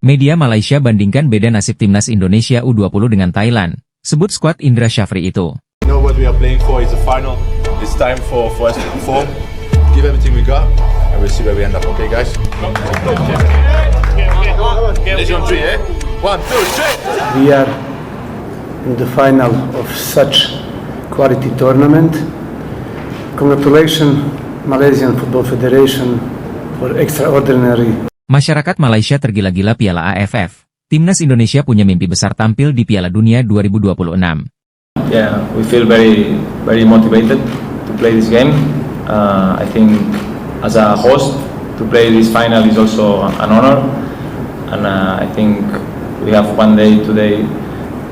Media Malaysia bandingkan beda nasib timnas Indonesia U20 dengan Thailand, sebut skuad Indra Syafri itu. You know what we are playing for is the final. It's time for us to perform, give everything we got, and we'll see where we end up. Okay, guys? Let's go, 3, eh? 1, 2, 3! We are in the final of such quality tournament. Congratulations, Malaysian Football Federation, for extraordinary. Masyarakat Malaysia tergila-gila Piala AFF. Timnas Indonesia punya mimpi besar tampil di Piala Dunia 2026. Yeah, we feel very motivated to play this game. I think as a host to play this final is also an honor, and I think we have one day today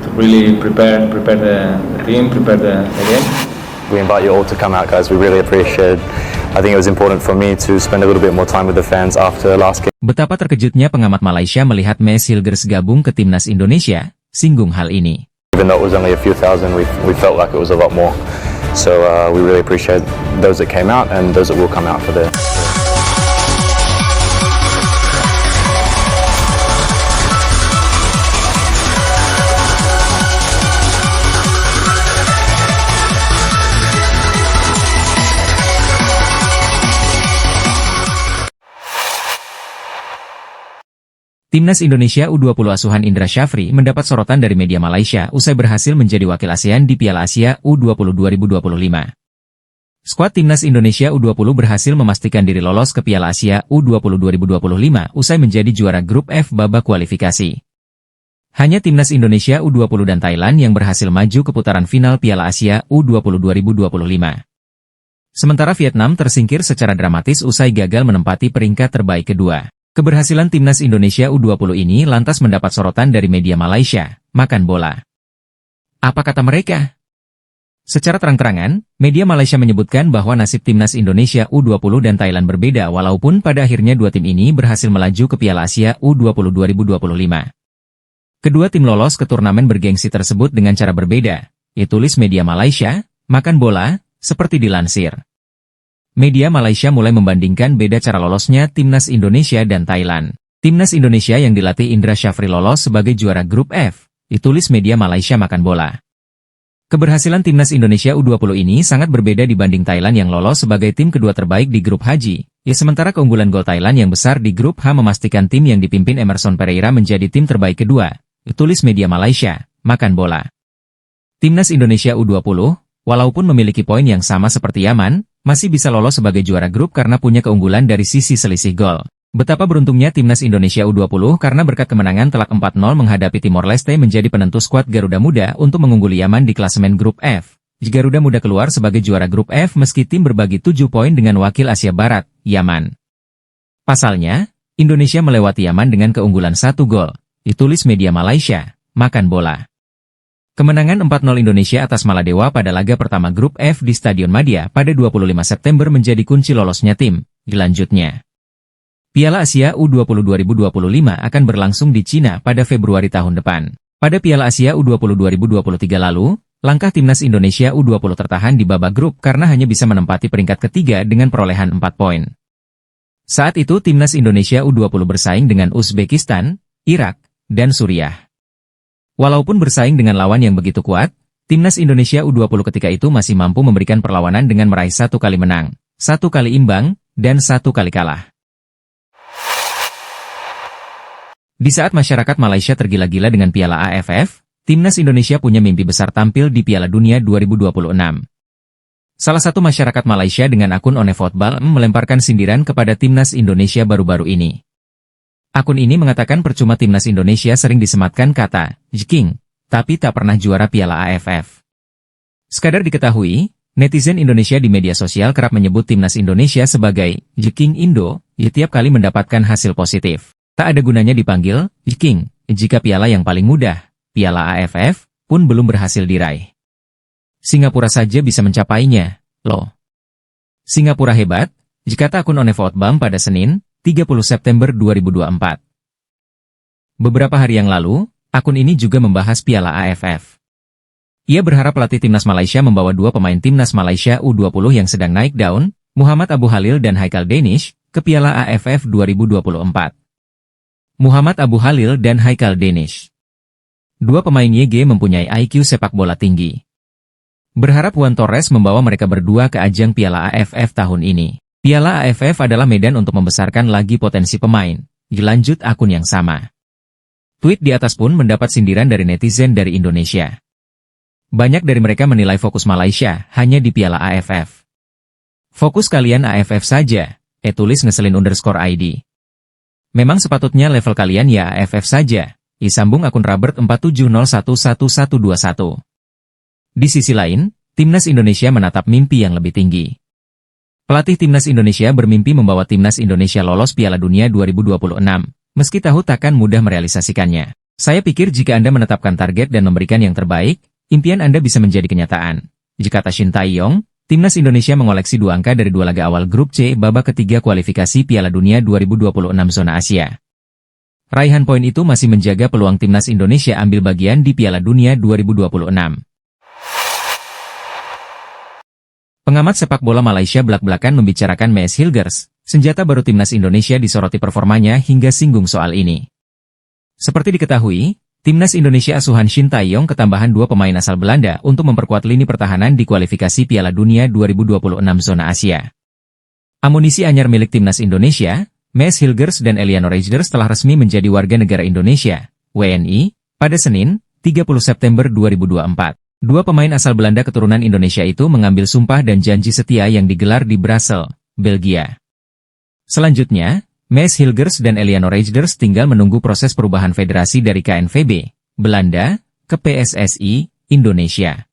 to really prepare the team, prepare the game. We invite you all to come out, guys. We really appreciate it. I think it was important for me to spend a little bit more time with the fans after last game. Betapa terkejutnya pengamat Malaysia melihat Mes Hilgers gabung ke timnas Indonesia, singgung hal ini. Even though it was only a few thousand, we felt like it was a lot more. So we really appreciate those that came out and those that will come out for the. Timnas Indonesia U20 asuhan Indra Syafri mendapat sorotan dari media Malaysia usai berhasil menjadi wakil ASEAN di Piala Asia U20 2025. Skuad Timnas Indonesia U20 berhasil memastikan diri lolos ke Piala Asia U20 2025 usai menjadi juara grup F babak kualifikasi. Hanya Timnas Indonesia U20 dan Thailand yang berhasil maju ke putaran final Piala Asia U20 2025. Sementara Vietnam tersingkir secara dramatis usai gagal menempati peringkat terbaik kedua. Keberhasilan Timnas Indonesia U20 ini lantas mendapat sorotan dari media Malaysia, makan bola. Apa kata mereka? Secara terang-terangan, media Malaysia menyebutkan bahwa nasib Timnas Indonesia U20 dan Thailand berbeda walaupun pada akhirnya dua tim ini berhasil melaju ke Piala Asia U20 2025. Kedua tim lolos ke turnamen bergengsi tersebut dengan cara berbeda, tulis media Malaysia, makan bola, seperti dilansir. Media Malaysia mulai membandingkan beda cara lolosnya Timnas Indonesia dan Thailand. Timnas Indonesia yang dilatih Indra Syafri lolos sebagai juara grup F, ditulis media Malaysia makan bola. Keberhasilan Timnas Indonesia U20 ini sangat berbeda dibanding Thailand yang lolos sebagai tim kedua terbaik di grup H. Sementara keunggulan gol Thailand yang besar di grup H memastikan tim yang dipimpin Emerson Pereira menjadi tim terbaik kedua, ditulis media Malaysia, makan bola. Timnas Indonesia U20, walaupun memiliki poin yang sama seperti Yaman, masih bisa lolos sebagai juara grup karena punya keunggulan dari sisi selisih gol. Betapa beruntungnya Timnas Indonesia U20 karena berkat kemenangan telak 4-0 menghadapi Timor Leste menjadi penentu skuad Garuda Muda untuk mengungguli Yaman di klasemen grup F. Garuda Muda keluar sebagai juara grup F meski tim berbagi 7 poin dengan wakil Asia Barat, Yaman. Pasalnya, Indonesia melewati Yaman dengan keunggulan 1 gol, ditulis media Malaysia, makan bola. Kemenangan 4-0 Indonesia atas Maladewa pada laga pertama grup F di Stadion Madia pada 25 September menjadi kunci lolosnya tim. Selanjutnya, Piala Asia U20 2025 akan berlangsung di Cina pada Februari tahun depan. Pada Piala Asia U20 2023 lalu, langkah Timnas Indonesia U20 tertahan di babak grup karena hanya bisa menempati peringkat ketiga dengan perolehan 4 poin. Saat itu Timnas Indonesia U20 bersaing dengan Uzbekistan, Irak, dan Suriah. Walaupun bersaing dengan lawan yang begitu kuat, Timnas Indonesia U20 ketika itu masih mampu memberikan perlawanan dengan meraih 1 kali menang, 1 kali imbang, dan 1 kali kalah. Di saat masyarakat Malaysia tergila-gila dengan Piala AFF, Timnas Indonesia punya mimpi besar tampil di Piala Dunia 2026. Salah satu masyarakat Malaysia dengan akun Onefotbal melemparkan sindiran kepada Timnas Indonesia baru-baru ini. Akun ini mengatakan percuma Timnas Indonesia sering disematkan kata "King", tapi tak pernah juara Piala AFF. Sekadar diketahui, netizen Indonesia di media sosial kerap menyebut Timnas Indonesia sebagai "King Indo" tiap kali mendapatkan hasil positif. Tak ada gunanya dipanggil "King" jika piala yang paling mudah, Piala AFF, pun belum berhasil diraih. Singapura saja bisa mencapainya, loh. Singapura hebat, kata akun Onefotbam pada Senin, 30 September 2024. Beberapa hari yang lalu, akun ini juga membahas Piala AFF. Ia berharap pelatih Timnas Malaysia membawa 2 pemain Timnas Malaysia U20 yang sedang naik daun, Muhammad Abu Halil dan Haikal Danish, ke Piala AFF 2024. Muhammad Abu Khalil dan Haikal Danish. Dua pemain YG mempunyai IQ sepak bola tinggi. Berharap Juan Torres membawa mereka berdua ke ajang Piala AFF tahun ini. Piala AFF adalah medan untuk membesarkan lagi potensi pemain, dilanjut akun yang sama. Tweet di atas pun mendapat sindiran dari netizen dari Indonesia. Banyak dari mereka menilai fokus Malaysia hanya di Piala AFF. Fokus kalian AFF saja, tulis ngeselin _ID. Memang sepatutnya level kalian ya AFF saja, disambung akun Robert 47011121. Di sisi lain, Timnas Indonesia menatap mimpi yang lebih tinggi. Pelatih Timnas Indonesia bermimpi membawa Timnas Indonesia lolos Piala Dunia 2026, meski tahu takkan mudah merealisasikannya. Saya pikir jika Anda menetapkan target dan memberikan yang terbaik, impian Anda bisa menjadi kenyataan. Jika Shin Tae-yong, Timnas Indonesia mengoleksi 2 angka dari 2 laga awal grup C babak ketiga kualifikasi Piala Dunia 2026 zona Asia. Raihan poin itu masih menjaga peluang Timnas Indonesia ambil bagian di Piala Dunia 2026. Pengamat sepak bola Malaysia belak-belakan membicarakan Maes Hilgers, senjata baru Timnas Indonesia disoroti performanya hingga singgung soal ini. Seperti diketahui, Timnas Indonesia asuhan Shin Tae-yong ketambahan 2 pemain asal Belanda untuk memperkuat lini pertahanan di kualifikasi Piala Dunia 2026 zona Asia. Amunisi anyar milik Timnas Indonesia, Maes Hilgers dan Eliano Reijnders telah resmi menjadi warga negara Indonesia, WNI, pada Senin, 30 September 2024. 2 pemain asal Belanda keturunan Indonesia itu mengambil sumpah dan janji setia yang digelar di Brussels, Belgia. Selanjutnya, Maes Hilgers dan Eliano Reijnders tinggal menunggu proses perubahan federasi dari KNVB, Belanda, ke PSSI, Indonesia.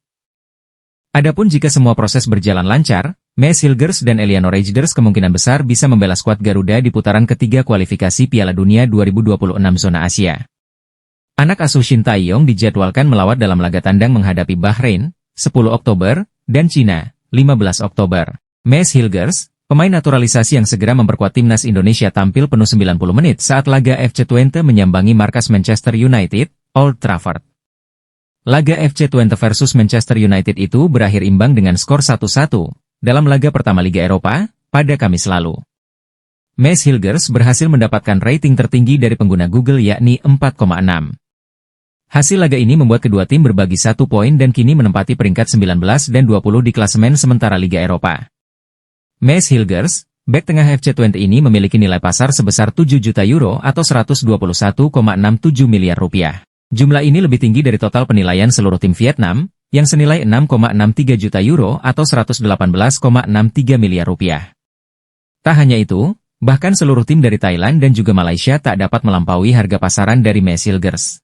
Adapun jika semua proses berjalan lancar, Maes Hilgers dan Eliano Reijnders kemungkinan besar bisa membela skuad Garuda di putaran ketiga kualifikasi Piala Dunia 2026 zona Asia. Anak asuh Shin Tae-yong dijadwalkan melawat dalam laga tandang menghadapi Bahrain, 10 Oktober, dan Cina, 15 Oktober. Maes Hilgers, pemain naturalisasi yang segera memperkuat Timnas Indonesia tampil penuh 90 menit saat laga FC Twente menyambangi markas Manchester United, Old Trafford. Laga FC Twente versus Manchester United itu berakhir imbang dengan skor 1-1, dalam laga pertama Liga Eropa, pada Kamis lalu. Maes Hilgers berhasil mendapatkan rating tertinggi dari pengguna Google yakni 4,6. Hasil laga ini membuat kedua tim berbagi 1 poin dan kini menempati peringkat 19 dan 20 di klasemen sementara Liga Eropa. Maes Hilgers, bek tengah FC Twente ini memiliki nilai pasar sebesar 7 juta euro atau 121,67 miliar rupiah. Jumlah ini lebih tinggi dari total penilaian seluruh tim Vietnam, yang senilai 6,63 juta euro atau 118,63 miliar rupiah. Tak hanya itu, bahkan seluruh tim dari Thailand dan juga Malaysia tak dapat melampaui harga pasaran dari Maes Hilgers.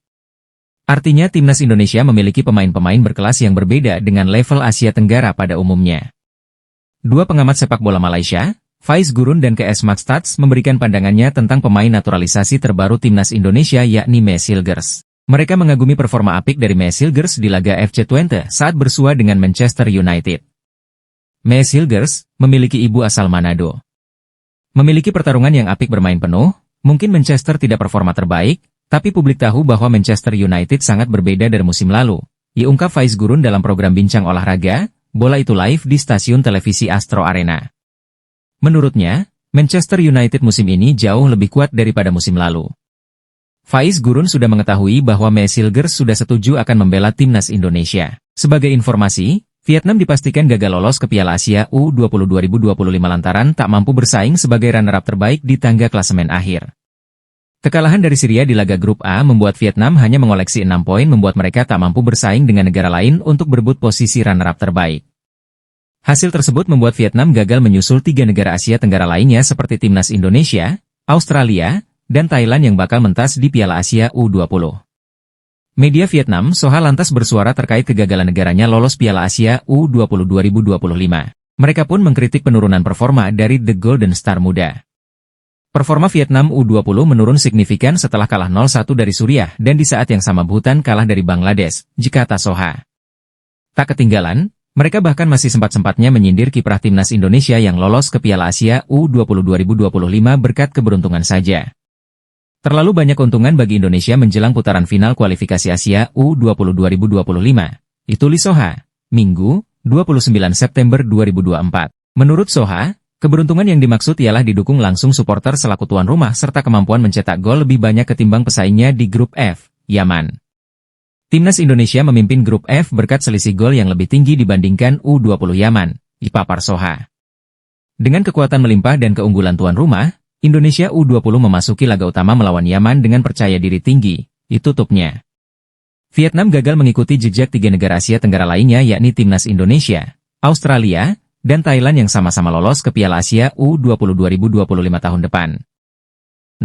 Artinya Timnas Indonesia memiliki pemain-pemain berkelas yang berbeda dengan level Asia Tenggara pada umumnya. 2 pengamat sepak bola Malaysia, Faiz Gurun dan KS Maxstats memberikan pandangannya tentang pemain naturalisasi terbaru Timnas Indonesia yakni Maes Hilgers. Mereka mengagumi performa apik dari Maes Hilgers di laga FC Twente saat bersua dengan Manchester United. Maes Hilgers memiliki ibu asal Manado. Memiliki pertarungan yang apik bermain penuh, mungkin Manchester tidak performa terbaik, tapi publik tahu bahwa Manchester United sangat berbeda dari musim lalu, diungkap Faiz Gurun dalam program Bincang Olahraga, Bola Itu Live di stasiun televisi Astro Arena. Menurutnya, Manchester United musim ini jauh lebih kuat daripada musim lalu. Faiz Gurun sudah mengetahui bahwa Maes Hilgers sudah setuju akan membela Timnas Indonesia. Sebagai informasi, Vietnam dipastikan gagal lolos ke Piala Asia U20 2025 lantaran tak mampu bersaing sebagai runner-up terbaik di tangga klasemen akhir. Kekalahan dari Syria di laga grup A membuat Vietnam hanya mengoleksi 6 poin membuat mereka tak mampu bersaing dengan negara lain untuk berebut posisi runner-up terbaik. Hasil tersebut membuat Vietnam gagal menyusul 3 negara Asia Tenggara lainnya seperti Timnas Indonesia, Australia, dan Thailand yang bakal mentas di Piala Asia U20. Media Vietnam Soha lantas bersuara terkait kegagalan negaranya lolos Piala Asia U20 2025. Mereka pun mengkritik penurunan performa dari The Golden Star muda. Performa Vietnam U20 menurun signifikan setelah kalah 0-1 dari Suriah dan di saat yang sama Bhutan kalah dari Bangladesh, kata Soha. Tak ketinggalan, mereka bahkan masih sempat-sempatnya menyindir kiprah Timnas Indonesia yang lolos ke Piala Asia U20 2025 berkat keberuntungan saja. Terlalu banyak keuntungan bagi Indonesia menjelang putaran final kualifikasi Asia U20 2025, ditulis Soha, Minggu, 29 September 2024. Menurut Soha, Keberuntungan yang dimaksud ialah didukung langsung supporter selaku tuan rumah serta kemampuan mencetak gol lebih banyak ketimbang pesaingnya di grup F, Yaman. Timnas Indonesia memimpin grup F berkat selisih gol yang lebih tinggi dibandingkan U20 Yaman, dipapar Soha. Dengan kekuatan melimpah dan keunggulan tuan rumah, Indonesia U20 memasuki laga utama melawan Yaman dengan percaya diri tinggi, ditutupnya. Vietnam gagal mengikuti jejak 3 negara Asia Tenggara lainnya yakni Timnas Indonesia, Australia, dan Thailand yang sama-sama lolos ke Piala Asia U20 2025 tahun depan.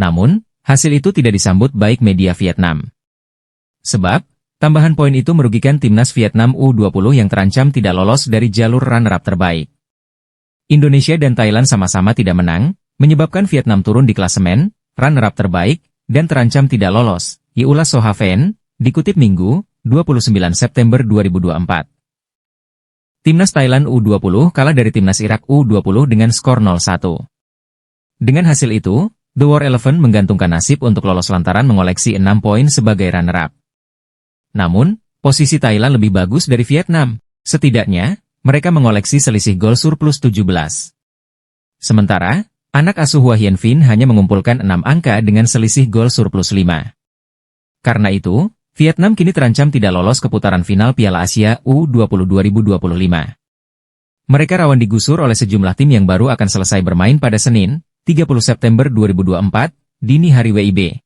Namun, hasil itu tidak disambut baik media Vietnam. Sebab, tambahan poin itu merugikan Timnas Vietnam U20 yang terancam tidak lolos dari jalur runner-up terbaik. Indonesia dan Thailand sama-sama tidak menang, menyebabkan Vietnam turun di klasemen, runner-up terbaik, dan terancam tidak lolos, diulas Soha Fen, dikutip Minggu, 29 September 2024. Timnas Thailand U20 kalah dari Timnas Irak U20 dengan skor 0-1. Dengan hasil itu, The War Elephant menggantungkan nasib untuk lolos lantaran mengoleksi 6 poin sebagai runner-up. Namun, posisi Thailand lebih bagus dari Vietnam. Setidaknya, mereka mengoleksi selisih gol surplus 17. Sementara, anak asuh Hua Hian-Fin hanya mengumpulkan 6 angka dengan selisih gol surplus 5. Karena itu, Vietnam kini terancam tidak lolos ke putaran final Piala Asia U20 2025. Mereka rawan digusur oleh sejumlah tim yang baru akan selesai bermain pada Senin, 30 September 2024, dini hari WIB.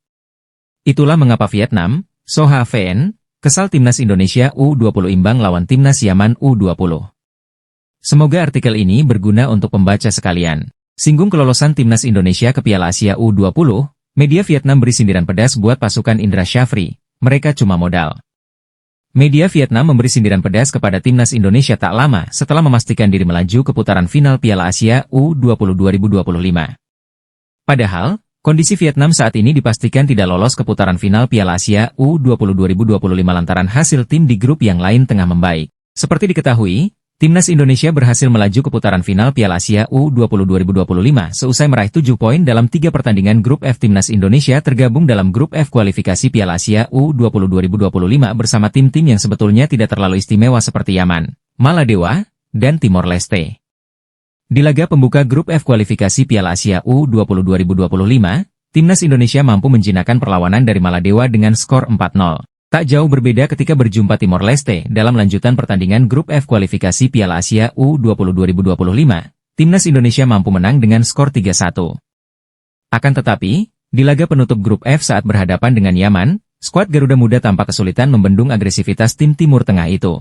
Itulah mengapa Vietnam, Soha Fen, kesal Timnas Indonesia U20 imbang lawan Timnas Yaman U20. Semoga artikel ini berguna untuk pembaca sekalian. Singgung kelolosan Timnas Indonesia ke Piala Asia U20, media Vietnam beri sindiran pedas buat pasukan Indra Syafri. Mereka cuma modal. Media Vietnam memberi sindiran pedas kepada Timnas Indonesia tak lama setelah memastikan diri melaju ke putaran final Piala Asia U20 2025. Padahal, kondisi Vietnam saat ini dipastikan tidak lolos ke putaran final Piala Asia U20 2025 lantaran hasil tim di grup yang lain tengah membaik. Seperti diketahui, Timnas Indonesia berhasil melaju ke putaran final Piala Asia U20 2025 seusai meraih 7 poin dalam 3 pertandingan grup F. Timnas Indonesia tergabung dalam grup F kualifikasi Piala Asia U20 2025 bersama tim-tim yang sebetulnya tidak terlalu istimewa seperti Yaman, Maladewa, dan Timor Leste. Di laga pembuka grup F kualifikasi Piala Asia U20 2025, Timnas Indonesia mampu menjinakkan perlawanan dari Maladewa dengan skor 4-0. Tak jauh berbeda ketika berjumpa Timor Leste dalam lanjutan pertandingan grup F kualifikasi Piala Asia U20 2025, Timnas Indonesia mampu menang dengan skor 3-1. Akan tetapi, di laga penutup grup F saat berhadapan dengan Yaman, skuad Garuda Muda tampak kesulitan membendung agresivitas tim Timur Tengah itu.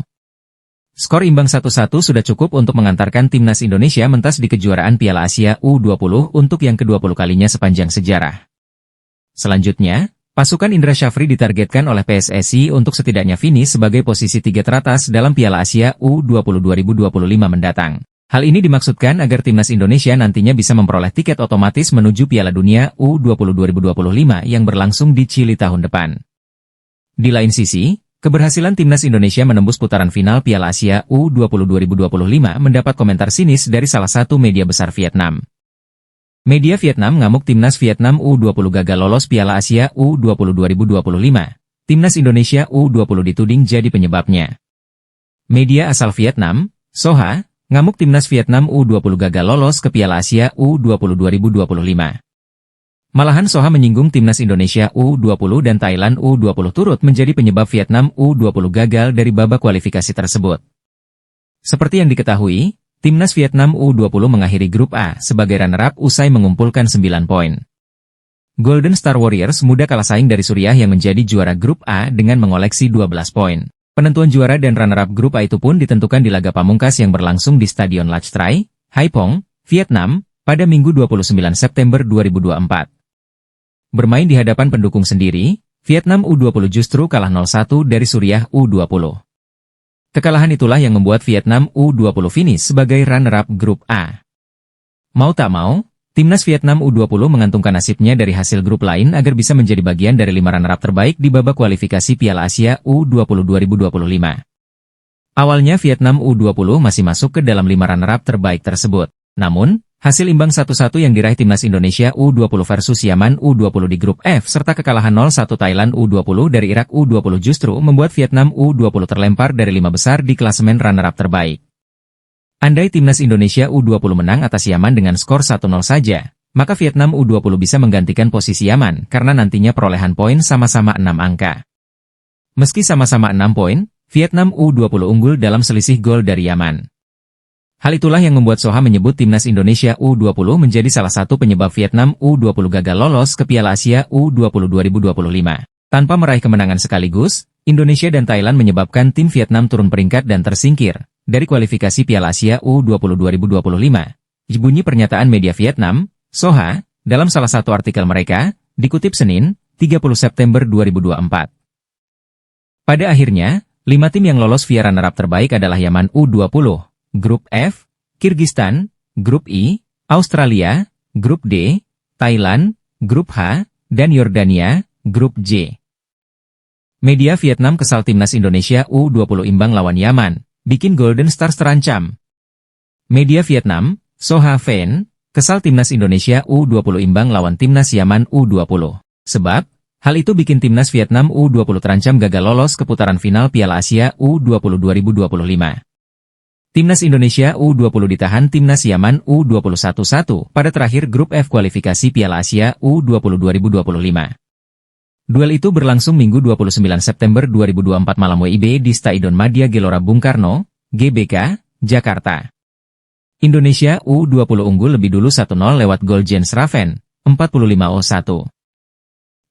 Skor imbang 1-1 sudah cukup untuk mengantarkan Timnas Indonesia mentas di kejuaraan Piala Asia U20 untuk yang ke-20 kalinya sepanjang sejarah. Selanjutnya, pasukan Indra Syafri ditargetkan oleh PSSI untuk setidaknya finish sebagai posisi 3 teratas dalam Piala Asia U20 2025 mendatang. Hal ini dimaksudkan agar Timnas Indonesia nantinya bisa memperoleh tiket otomatis menuju Piala Dunia U20 2025 yang berlangsung di Chili tahun depan. Di lain sisi, keberhasilan Timnas Indonesia menembus putaran final Piala Asia U20 2025 mendapat komentar sinis dari salah satu media besar Vietnam. Media Vietnam ngamuk Timnas Vietnam U20 gagal lolos Piala Asia U20 2025. Timnas Indonesia U20 dituding jadi penyebabnya. Media asal Vietnam, Soha, ngamuk Timnas Vietnam U20 gagal lolos ke Piala Asia U20 2025. Malahan Soha menyinggung Timnas Indonesia U20 dan Thailand U20 turut menjadi penyebab Vietnam U20 gagal dari babak kualifikasi tersebut. Seperti yang diketahui, Timnas Vietnam U20 mengakhiri grup A sebagai runner-up usai mengumpulkan 9 poin. Golden Star Warriors mudah kalah saing dari Suriah yang menjadi juara grup A dengan mengoleksi 12 poin. Penentuan juara dan runner-up grup A itu pun ditentukan di laga pamungkas yang berlangsung di Stadion Lach Trai, Haiphong, Vietnam, pada Minggu 29 September 2024. Bermain di hadapan pendukung sendiri, Vietnam U20 justru kalah 0-1 dari Suriah U20. Kekalahan itulah yang membuat Vietnam U20 finish sebagai runner-up grup A. Mau tak mau, Timnas Vietnam U20 mengantungkan nasibnya dari hasil grup lain agar bisa menjadi bagian dari 5 runner-up terbaik di babak kualifikasi Piala Asia U20 2025. Awalnya Vietnam U20 masih masuk ke dalam 5 runner-up terbaik tersebut. Namun, hasil imbang 1-1 yang diraih Timnas Indonesia U20 versus Yaman U20 di grup F serta kekalahan 0-1 Thailand U20 dari Irak U20 justru membuat Vietnam U20 terlempar dari 5 besar di klasemen runner-up terbaik. Andai timnas Indonesia U20 menang atas Yaman dengan skor 1-0 saja, maka Vietnam U20 bisa menggantikan posisi Yaman karena nantinya perolehan poin sama-sama 6 angka. Meski sama-sama 6 poin, Vietnam U20 unggul dalam selisih gol dari Yaman. Hal itulah yang membuat Soha menyebut timnas Indonesia U20 menjadi salah satu penyebab Vietnam U20 gagal lolos ke Piala Asia U20 2025. Tanpa meraih kemenangan sekaligus, Indonesia dan Thailand menyebabkan tim Vietnam turun peringkat dan tersingkir dari kualifikasi Piala Asia U20 2025. Bunyi pernyataan media Vietnam, Soha, dalam salah satu artikel mereka, dikutip Senin, 30 September 2024. Pada akhirnya, 5 tim yang lolos via runner-up terbaik adalah Yaman U20, Grup F, Kirgistan, Grup I, Australia, Grup D, Thailand, Grup H, dan Yordania, Grup J. Media Vietnam kesal timnas Indonesia U20 imbang lawan Yaman, bikin Golden Stars terancam. Media Vietnam, Soha Phan, kesal timnas Indonesia U20 imbang lawan timnas Yaman U20. Sebab, hal itu bikin timnas Vietnam U20 terancam gagal lolos ke putaran final Piala Asia U20 2025. Timnas Indonesia U20 ditahan timnas Yaman U20 1-1 pada terakhir grup F kualifikasi Piala Asia U20 2025. Duel itu berlangsung Minggu 29 September 2024 malam WIB di Stadion Madia Gelora Bung Karno, GBK, Jakarta. Indonesia U20 unggul lebih dulu 1-0 lewat gol Jens Raven, 45-01.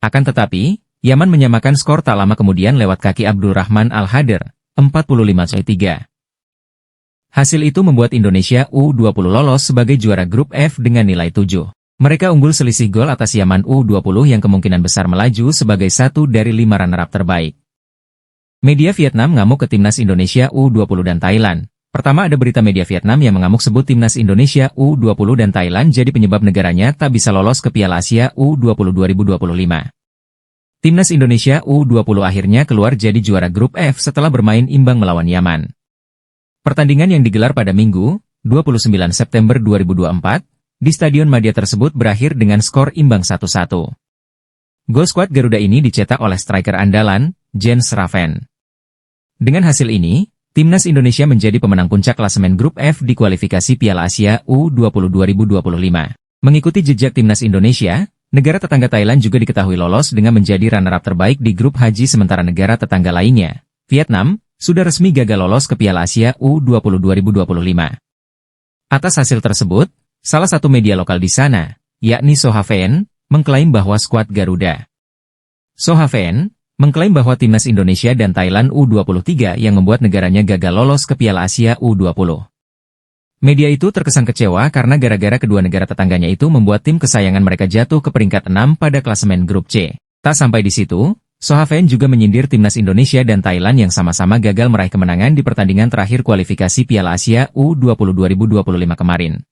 Akan tetapi, Yaman menyamakan skor tak lama kemudian lewat kaki Abdul Rahman Al-Hader, 45-3. Hasil itu membuat Indonesia U20 lolos sebagai juara grup F dengan nilai 7. Mereka unggul selisih gol atas Yaman U20 yang kemungkinan besar melaju sebagai satu dari 5 runner-up terbaik. Media Vietnam ngamuk ke timnas Indonesia U20 dan Thailand. Pertama ada berita media Vietnam yang mengamuk sebut timnas Indonesia U20 dan Thailand jadi penyebab negaranya tak bisa lolos ke Piala Asia U20 2025. Timnas Indonesia U20 akhirnya keluar jadi juara grup F setelah bermain imbang melawan Yaman. Pertandingan yang digelar pada Minggu, 29 September 2024, di Stadion Madia tersebut berakhir dengan skor imbang 1-1. Gol skuad Garuda ini dicetak oleh striker andalan, Jens Raven. Dengan hasil ini, timnas Indonesia menjadi pemenang puncak klasemen grup F di kualifikasi Piala Asia U20 2025. Mengikuti jejak timnas Indonesia, negara tetangga Thailand juga diketahui lolos dengan menjadi runner-up terbaik di grup H sementara negara tetangga lainnya, Vietnam, sudah resmi gagal lolos ke Piala Asia U20 2025. Atas hasil tersebut, salah satu media lokal di sana, yakni Soha Phan, mengklaim bahwa skuad Garuda. Soha Phan mengklaim bahwa timnas Indonesia dan Thailand U23 yang membuat negaranya gagal lolos ke Piala Asia U20. Media itu terkesan kecewa karena gara-gara kedua negara tetangganya itu membuat tim kesayangan mereka jatuh ke peringkat 6 pada klasemen grup C. Tak sampai di situ, Soha Phan juga menyindir timnas Indonesia dan Thailand yang sama-sama gagal meraih kemenangan di pertandingan terakhir kualifikasi Piala Asia U20 2025 kemarin.